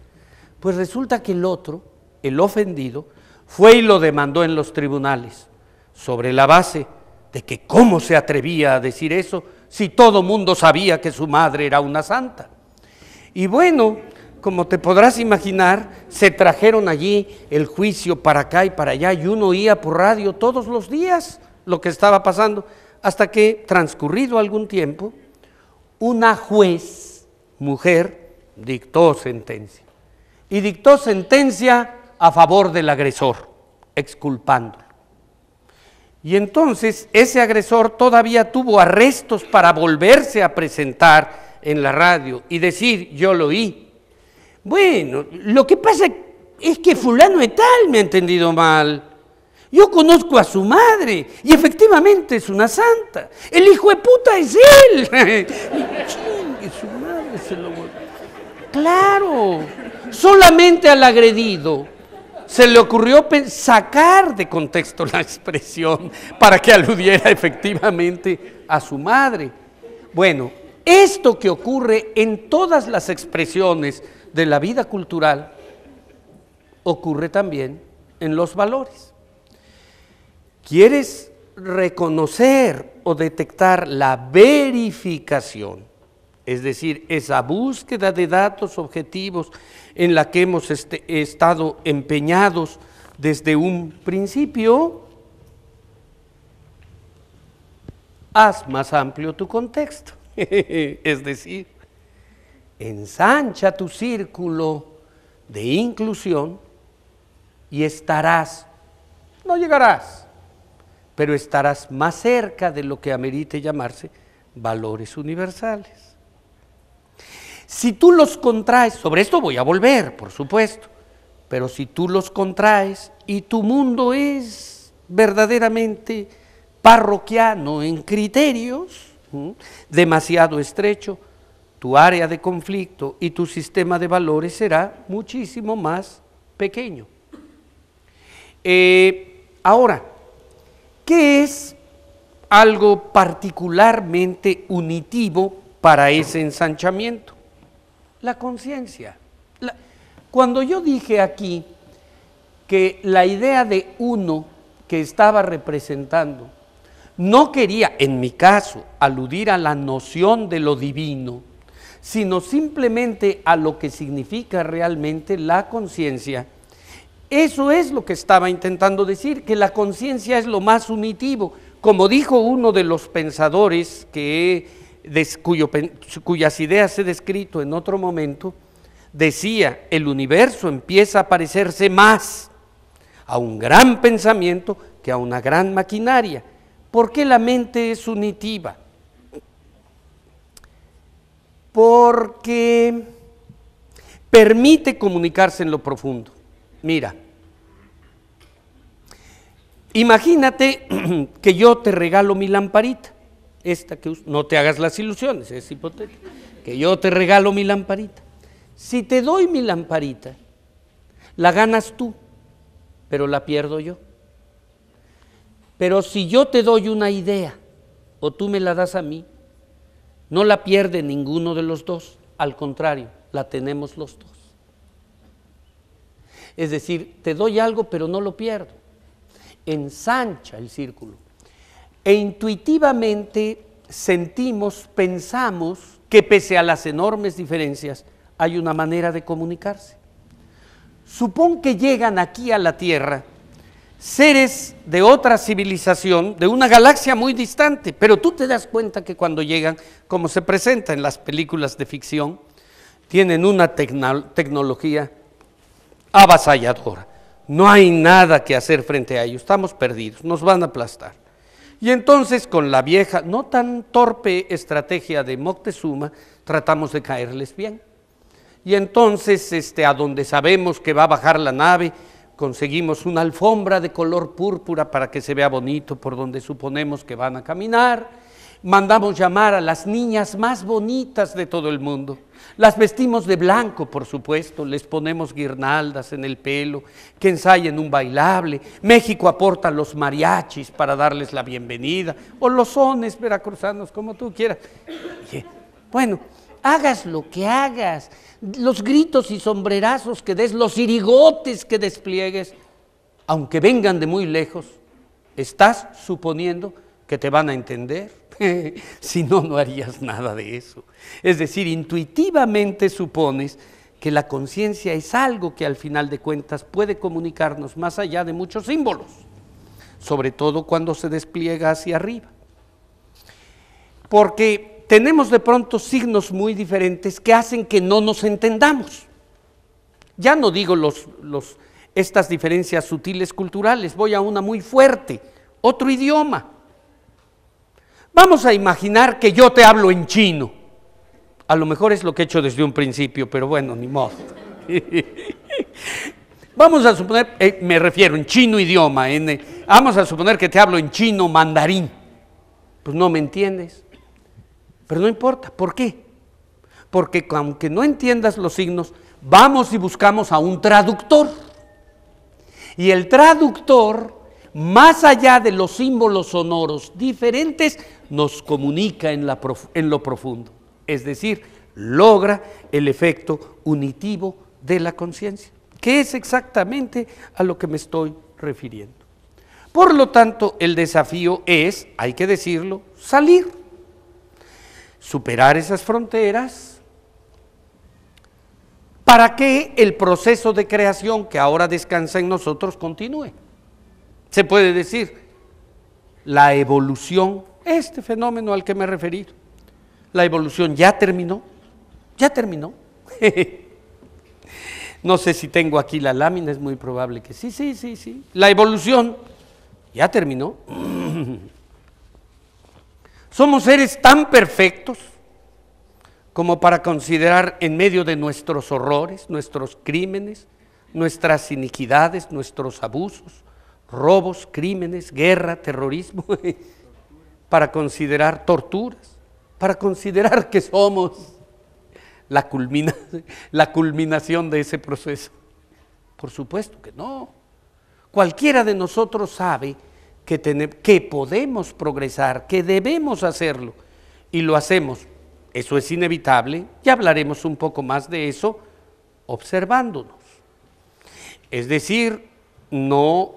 Pues resulta que el otro, el ofendido, fue y lo demandó en los tribunales, sobre la base de que cómo se atrevía a decir eso, si todo mundo sabía que su madre era una santa. Y bueno, como te podrás imaginar, se trajeron allí el juicio para acá y para allá, y uno oía por radio todos los días lo que estaba pasando, hasta que, transcurrido algún tiempo, una juez, mujer, dictó sentencia. Y dictó sentencia a favor del agresor, exculpándolo. Y entonces ese agresor todavía tuvo arrestos para volverse a presentar en la radio y decir, yo lo oí. Bueno, lo que pasa es que fulano de tal me ha entendido mal. Yo conozco a su madre y efectivamente es una santa. El hijo de puta es él. Y su madre se lo... Claro, solamente al agredido se le ocurrió sacar de contexto la expresión para que aludiera efectivamente a su madre. Bueno, esto que ocurre en todas las expresiones de la vida cultural ocurre también en los valores. ¿Quieres reconocer o detectar la verificación? Es decir, esa búsqueda de datos objetivos en la que hemos estado empeñados desde un principio. Haz más amplio tu contexto. Es decir, ensancha tu círculo de inclusión y estarás, no llegarás, pero estarás más cerca de lo que amerite llamarse valores universales. Si tú los contraes, sobre esto voy a volver, por supuesto, pero si tú los contraes y tu mundo es verdaderamente parroquiano en criterios, demasiado estrecho, tu área de conflicto y tu sistema de valores será muchísimo más pequeño. Ahora, ¿qué es algo particularmente unitivo para ese ensanchamiento? La conciencia. Cuando yo dije aquí que la idea de uno que estaba representando no quería, en mi caso, aludir a la noción de lo divino, sino simplemente a lo que significa realmente la conciencia, eso es lo que estaba intentando decir, que la conciencia es lo más unitivo. Como dijo uno de los pensadores cuyas ideas he descrito en otro momento, decía, el universo empieza a parecerse más a un gran pensamiento que a una gran maquinaria. ¿Por qué la mente es unitiva? Porque permite comunicarse en lo profundo. Mira, imagínate que yo te regalo mi lamparita, esta que no te hagas las ilusiones, es hipotético, que yo te regalo mi lamparita. Si te doy mi lamparita, la ganas tú, pero la pierdo yo. Pero si yo te doy una idea, o tú me la das a mí, no la pierde ninguno de los dos, al contrario, la tenemos los dos. Es decir, te doy algo, pero no lo pierdo. Ensancha el círculo. E intuitivamente sentimos, pensamos que pese a las enormes diferencias, hay una manera de comunicarse. Supón que llegan aquí a la Tierra seres de otra civilización, de una galaxia muy distante, pero tú te das cuenta que cuando llegan, como se presenta en las películas de ficción, tienen una tecnología avasalladora. No hay nada que hacer frente a ellos, estamos perdidos, nos van a aplastar. Y entonces con la vieja, no tan torpe estrategia de Moctezuma, tratamos de caerles bien. Y entonces a donde sabemos que va a bajar la nave, conseguimos una alfombra de color púrpura para que se vea bonito por donde suponemos que van a caminar. Mandamos llamar a las niñas más bonitas de todo el mundo. Las vestimos de blanco, por supuesto, les ponemos guirnaldas en el pelo, que ensayen un bailable. México aporta los mariachis para darles la bienvenida, o los sones veracruzanos, como tú quieras. Bueno, hagas lo que hagas, los gritos y sombrerazos que des, los irigotes que despliegues, aunque vengan de muy lejos, estás suponiendo que te van a entender. Si no, no harías nada de eso. Es decir, intuitivamente supones que la conciencia es algo que al final de cuentas puede comunicarnos más allá de muchos símbolos, sobre todo cuando se despliega hacia arriba. Porque tenemos de pronto signos muy diferentes que hacen que no nos entendamos. Ya no digo estas diferencias sutiles culturales, voy a una muy fuerte, otro idioma. Vamos a imaginar que yo te hablo en chino. A lo mejor es lo que he hecho desde un principio, pero bueno, ni modo. Vamos a suponer, me refiero en chino idioma, vamos a suponer que te hablo en chino mandarín. Pues no me entiendes. Pero no importa, ¿por qué? Porque aunque no entiendas los signos, vamos y buscamos a un traductor. Y el traductor, más allá de los símbolos sonoros diferentes, nos comunica en lo profundo. Es decir, logra el efecto unitivo de la conciencia, que es exactamente a lo que me estoy refiriendo. Por lo tanto, el desafío es, hay que decirlo, salir, superar esas fronteras, para que el proceso de creación que ahora descansa en nosotros continúe. Se puede decir, la evolución, este fenómeno al que me he referido, la evolución ya terminó. No sé si tengo aquí la lámina, es muy probable que sí. La evolución ya terminó. Somos seres tan perfectos como para considerar en medio de nuestros horrores, nuestros crímenes, nuestras iniquidades, nuestros abusos, robos, crímenes, guerra, terrorismo, para considerar torturas, para considerar que somos la culminación de ese proceso. Por supuesto que no. Cualquiera de nosotros sabe que podemos progresar, que debemos hacerlo, y lo hacemos. Eso es inevitable, ya hablaremos un poco más de eso, observándonos. Es decir, no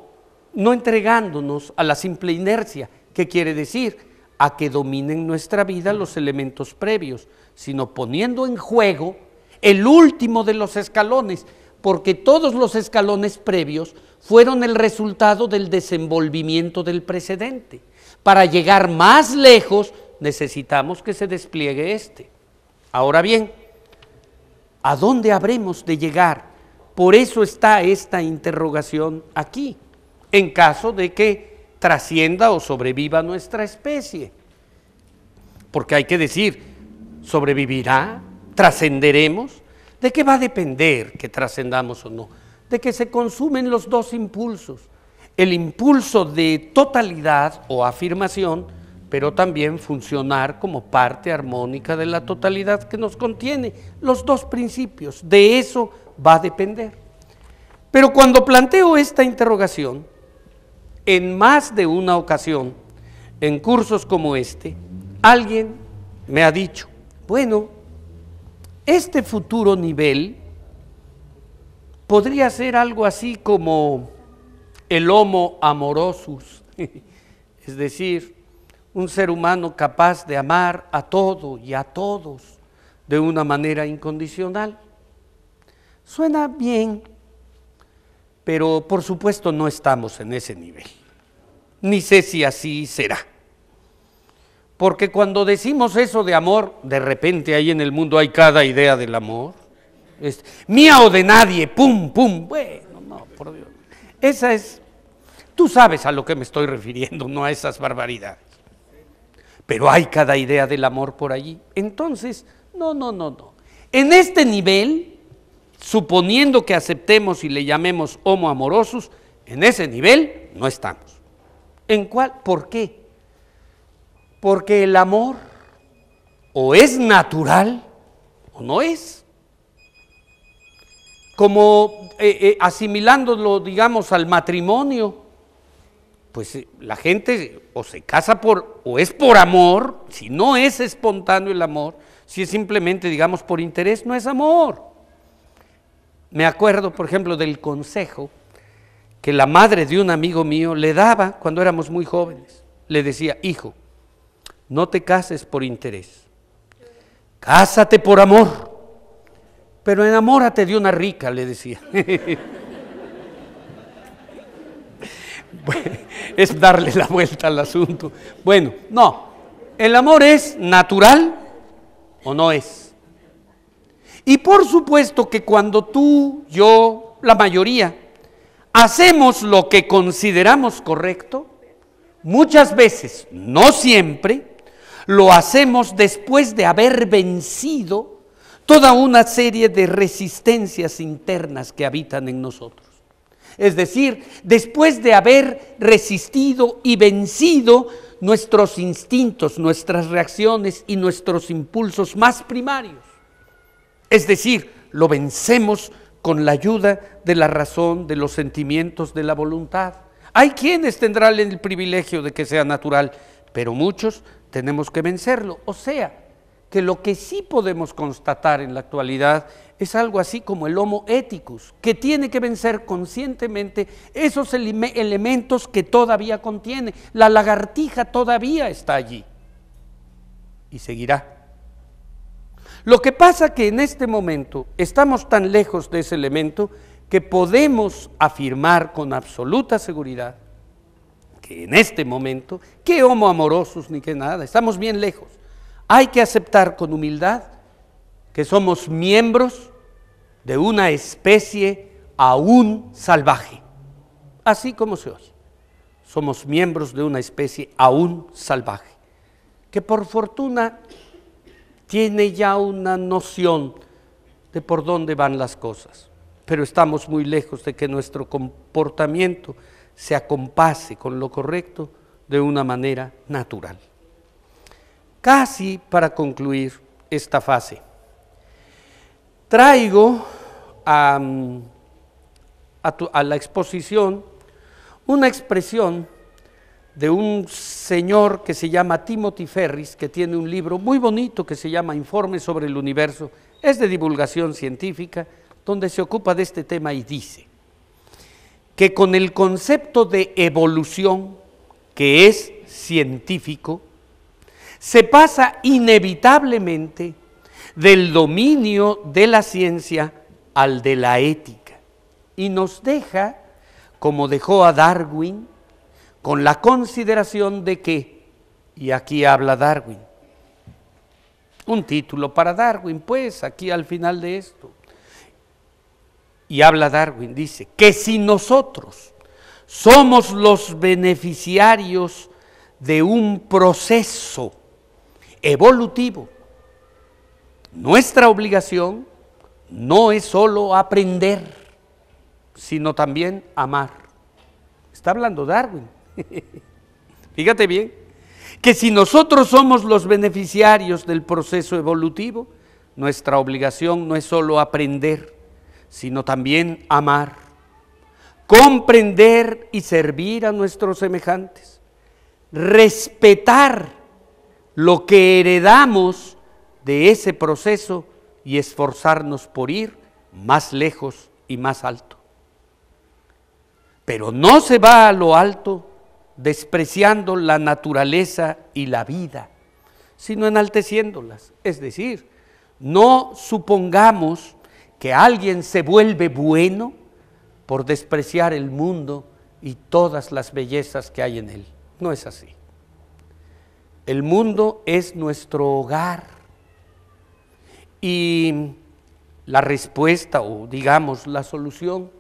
entregándonos a la simple inercia, ¿qué quiere decir? A que dominen nuestra vida los elementos previos, sino poniendo en juego el último de los escalones, porque todos los escalones previos fueron el resultado del desenvolvimiento del precedente. Para llegar más lejos necesitamos que se despliegue este. Ahora bien, ¿a dónde habremos de llegar? Por eso está esta interrogación aquí, en caso de que trascienda o sobreviva nuestra especie. Porque hay que decir, ¿sobrevivirá? ¿Trascenderemos? ¿De qué va a depender que trascendamos o no? De que se consumen los dos impulsos, el impulso de totalidad o afirmación, pero también funcionar como parte armónica de la totalidad que nos contiene. Los dos principios, de eso va a depender. Pero cuando planteo esta interrogación, en más de una ocasión, en cursos como este, alguien me ha dicho, bueno, este futuro nivel podría ser algo así como el homo amorosus, es decir, un ser humano capaz de amar a todo y a todos de una manera incondicional. Suena bien, pero por supuesto no estamos en ese nivel, ni sé si así será. Porque cuando decimos eso de amor, de repente ahí en el mundo hay cada idea del amor. Mía o de nadie, pum, pum. Bueno, no, por Dios. Esa es, tú sabes a lo que me estoy refiriendo, no a esas barbaridades. Pero hay cada idea del amor por allí. Entonces, no. En este nivel, suponiendo que aceptemos y le llamemos homo amorosus, en ese nivel no estamos. ¿En cuál? ¿Por qué? Porque el amor o es natural o no es. Como asimilándolo, digamos, al matrimonio, pues la gente o se casa o es por amor, si no es espontáneo el amor, si es simplemente, digamos, por interés, no es amor. Me acuerdo, por ejemplo, del consejo que la madre de un amigo mío le daba cuando éramos muy jóvenes. Le decía: hijo, no te cases por interés, cásate por amor, pero enamórate de una rica, le decía. Bueno, es darle la vuelta al asunto. Bueno, no, el amor es natural o no es. Y por supuesto que cuando tú, yo, la mayoría, hacemos lo que consideramos correcto, muchas veces, no siempre, lo hacemos después de haber vencido toda una serie de resistencias internas que habitan en nosotros. Es decir, después de haber resistido y vencido nuestros instintos, nuestras reacciones y nuestros impulsos más primarios. Es decir, lo vencemos con la ayuda de la razón, de los sentimientos, de la voluntad. Hay quienes tendrán el privilegio de que sea natural, pero muchos tenemos que vencerlo. O sea, que lo que sí podemos constatar en la actualidad es algo así como el homo ethicus, que tiene que vencer conscientemente esos elementos que todavía contiene. La lagartija todavía está allí y seguirá. Lo que pasa que en este momento estamos tan lejos de ese elemento que podemos afirmar con absoluta seguridad que en este momento, que homo amorosos ni que nada, estamos bien lejos. Hay que aceptar con humildad que somos miembros de una especie aún salvaje, así como se oye. Somos miembros de una especie aún salvaje, que por fortuna tiene ya una noción de por dónde van las cosas, pero estamos muy lejos de que nuestro comportamiento se acompase con lo correcto de una manera natural. Casi para concluir esta fase, traigo a la exposición una expresión de un señor que se llama Timothy Ferris, que tiene un libro muy bonito que se llama Informe sobre el Universo, es de divulgación científica, donde se ocupa de este tema y dice que con el concepto de evolución, que es científico, se pasa inevitablemente del dominio de la ciencia al de la ética y nos deja, como dejó a Darwin, con la consideración de que, y aquí habla Darwin, un título para Darwin, pues aquí al final de esto, y habla Darwin, dice que si nosotros somos los beneficiarios de un proceso evolutivo, nuestra obligación no es solo aprender, sino también amar. Está hablando Darwin. Fíjate bien, que si nosotros somos los beneficiarios del proceso evolutivo, nuestra obligación no es solo aprender, sino también amar, comprender y servir a nuestros semejantes, respetar lo que heredamos de ese proceso y esforzarnos por ir más lejos y más alto. Pero no se va a lo alto despreciando la naturaleza y la vida, sino enalteciéndolas. Es decir, no supongamos que alguien se vuelve bueno por despreciar el mundo y todas las bellezas que hay en él. No es así. El mundo es nuestro hogar y la respuesta o digamos la solución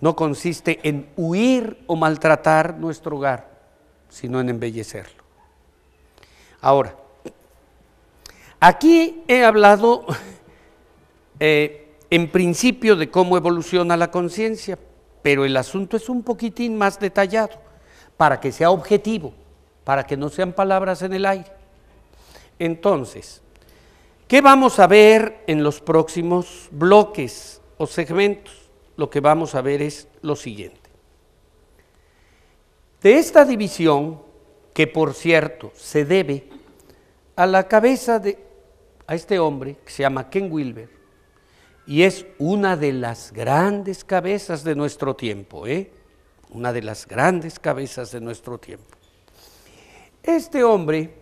no consiste en huir o maltratar nuestro hogar, sino en embellecerlo. Ahora, aquí he hablado en principio de cómo evoluciona la conciencia, pero el asunto es un poquitín más detallado, para que sea objetivo, para que no sean palabras en el aire. Entonces, ¿qué vamos a ver en los próximos bloques o segmentos? Lo que vamos a ver es lo siguiente. De esta división, que por cierto se debe a la cabeza a este hombre que se llama Ken Wilber, y es una de las grandes cabezas de nuestro tiempo, una de las grandes cabezas de nuestro tiempo. Este hombre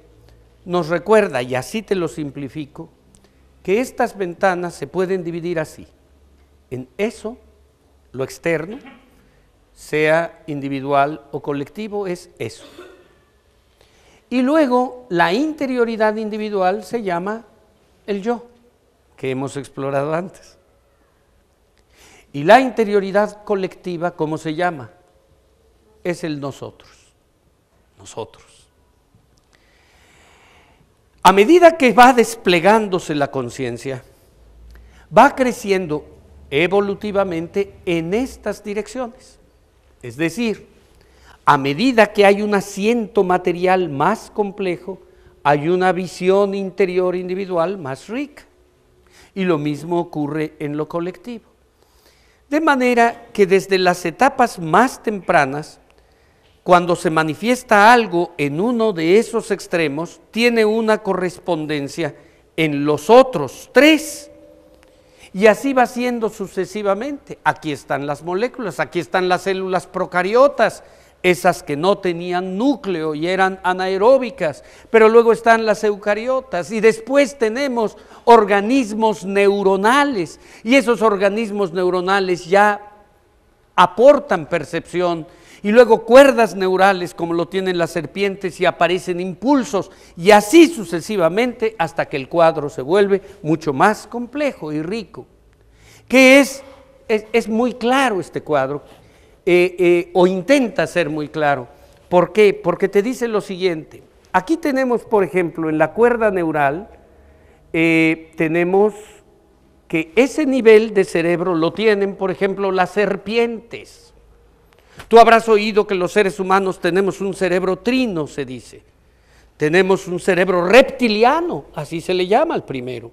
nos recuerda, y así te lo simplifico, que estas ventanas se pueden dividir así, en eso, lo externo, sea individual o colectivo, es eso. Y luego la interioridad individual se llama el yo, que hemos explorado antes. Y la interioridad colectiva, ¿cómo se llama? Es el nosotros, nosotros. A medida que va desplegándose la conciencia, va creciendo evolutivamente en estas direcciones. Es decir, a medida que hay un asiento material más complejo, hay una visión interior individual más rica. Y lo mismo ocurre en lo colectivo. De manera que desde las etapas más tempranas, cuando se manifiesta algo en uno de esos extremos, tiene una correspondencia en los otros tres. Y así va siendo sucesivamente. Aquí están las moléculas, aquí están las células procariotas, esas que no tenían núcleo y eran anaeróbicas, pero luego están las eucariotas y después tenemos organismos neuronales y esos organismos neuronales ya aportan percepción y luego cuerdas neurales como lo tienen las serpientes y aparecen impulsos y así sucesivamente hasta que el cuadro se vuelve mucho más complejo y rico, que es muy claro este cuadro. O intenta ser muy claro. ¿Por qué? Porque te dice lo siguiente. Aquí tenemos, por ejemplo, en la cuerda neural, tenemos que ese nivel de cerebro lo tienen, por ejemplo, las serpientes. Tú habrás oído que los seres humanos tenemos un cerebro trino, se dice. Tenemos un cerebro reptiliano, así se le llama al primero.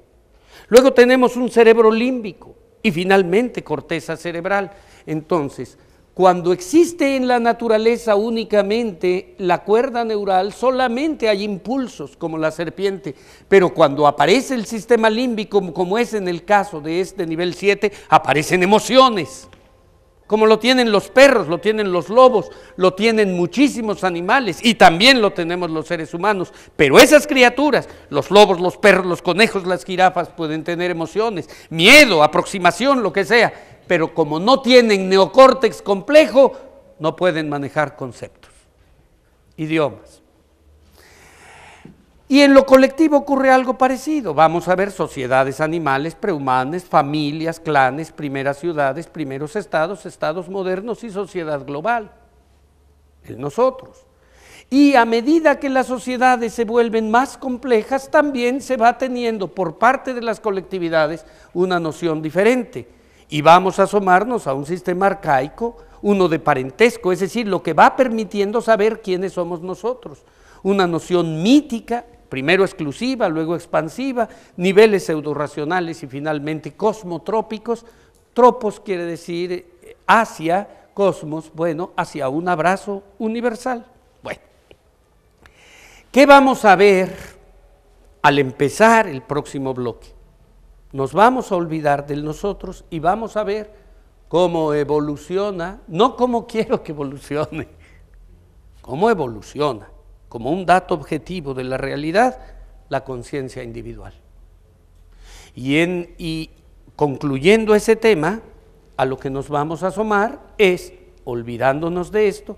Luego tenemos un cerebro límbico y finalmente corteza cerebral. Entonces, cuando existe en la naturaleza únicamente la cuerda neural, solamente hay impulsos como la serpiente, pero cuando aparece el sistema límbico, como es en el caso de este nivel 7, aparecen emociones, como lo tienen los perros, lo tienen los lobos, lo tienen muchísimos animales y también lo tenemos los seres humanos, pero esas criaturas, los lobos, los perros, los conejos, las jirafas pueden tener emociones, miedo, aproximación, lo que sea, pero como no tienen neocórtex complejo, no pueden manejar conceptos, idiomas. Y en lo colectivo ocurre algo parecido. Vamos a ver sociedades animales, prehumanas, familias, clanes, primeras ciudades, primeros estados, estados modernos y sociedad global, el nosotros. Y a medida que las sociedades se vuelven más complejas, también se va teniendo por parte de las colectividades una noción diferente. Y vamos a asomarnos a un sistema arcaico, uno de parentesco, es decir, lo que va permitiendo saber quiénes somos nosotros. Una noción mítica, primero exclusiva, luego expansiva, niveles pseudorracionales y finalmente cosmotrópicos. Tropos quiere decir hacia, cosmos, bueno, hacia un abrazo universal. Bueno, ¿qué vamos a ver al empezar el próximo bloque? Nos vamos a olvidar del nosotros y vamos a ver cómo evoluciona, no cómo quiero que evolucione, cómo evoluciona, como un dato objetivo de la realidad, la conciencia individual. Y concluyendo ese tema, a lo que nos vamos a asomar es, olvidándonos de esto,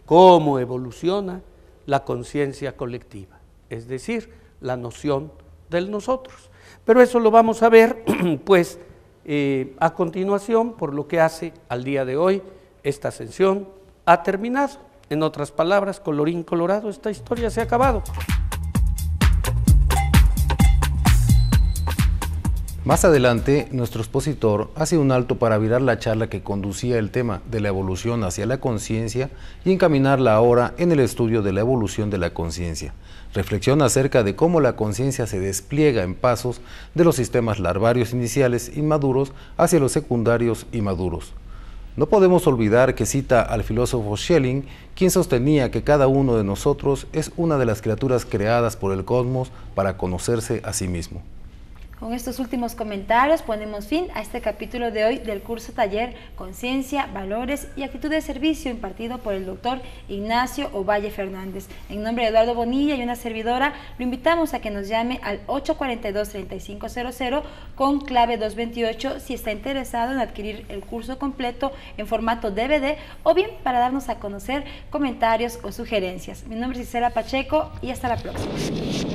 cómo evoluciona la conciencia colectiva, es decir, la noción del nosotros. Pero eso lo vamos a ver, pues, A continuación, por lo que hace al día de hoy, esta sesión ha terminado. En otras palabras, colorín colorado, esta historia se ha acabado. Más adelante, nuestro expositor hace un alto para virar la charla que conducía el tema de la evolución hacia la conciencia y encaminarla ahora en el estudio de la evolución de la conciencia. Reflexiona acerca de cómo la conciencia se despliega en pasos de los sistemas larvarios iniciales inmaduros hacia los secundarios y maduros. No podemos olvidar que cita al filósofo Schelling, quien sostenía que cada uno de nosotros es una de las criaturas creadas por el cosmos para conocerse a sí mismo. Con estos últimos comentarios ponemos fin a este capítulo de hoy del curso taller Conciencia, Valores y Actitud de Servicio impartido por el doctor Ignacio Ovalle Fernández. En nombre de Eduardo Bonilla y una servidora, lo invitamos a que nos llame al 842-3500 con clave 228 si está interesado en adquirir el curso completo en formato DVD o bien para darnos a conocer comentarios o sugerencias. Mi nombre es Isela Pacheco y hasta la próxima.